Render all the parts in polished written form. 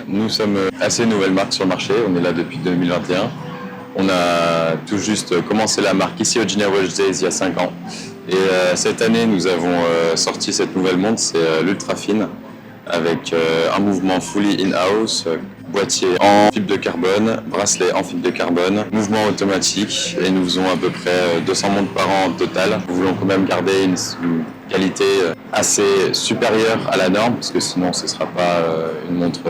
Nous sommes assez nouvelle marque sur le marché, on est là depuis 2021. On a tout juste commencé la marque ici au Ginea Watch Days il y a 5 ans. Et cette année, nous avons sorti cette nouvelle montre, c'est l'Ultra Fine, avec un mouvement fully in-house, boîtier en fibre de carbone, bracelet en fibre de carbone, mouvement automatique, et nous faisons à peu près 200 montres par an au total. Nous voulons quand même garder une qualité assez supérieure à la norme, parce que sinon ce ne sera pas une montre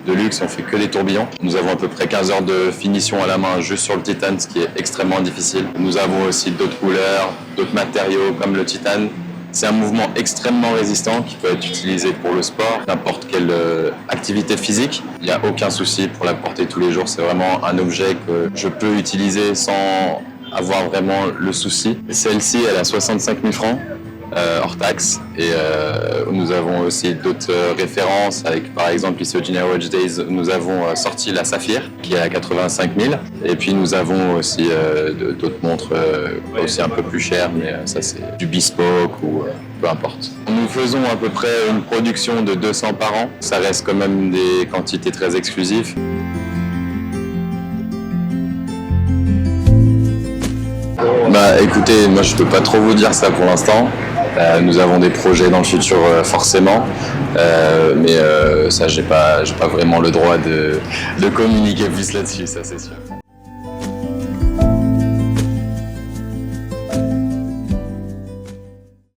de luxe, on fait que des tourbillons. Nous avons à peu près 15 heures de finition à la main juste sur le titane, ce qui est extrêmement difficile. Nous avons aussi d'autres couleurs, d'autres matériaux comme le titane. C'est un mouvement extrêmement résistant qui peut être utilisé pour le sport, n'importe quelle activité physique. Il n'y a aucun souci pour la porter tous les jours. C'est vraiment un objet que je peux utiliser sans avoir vraiment le souci. Celle-ci, elle a 65 000 francs. Hors taxe, et nous avons aussi d'autres références avec, par exemple, ici au Ginea Watch Days, nous avons sorti la Saphir qui est à 85 000, et puis nous avons aussi d'autres montres aussi un peu plus chères, mais ça c'est du bespoke ou peu importe. Nous faisons à peu près une production de 200 par an, ça reste quand même des quantités très exclusives. Bah écoutez, moi je peux pas trop vous dire ça pour l'instant. Nous avons des projets dans le futur forcément, mais ça j'ai pas vraiment le droit de communiquer plus là-dessus, ça c'est sûr.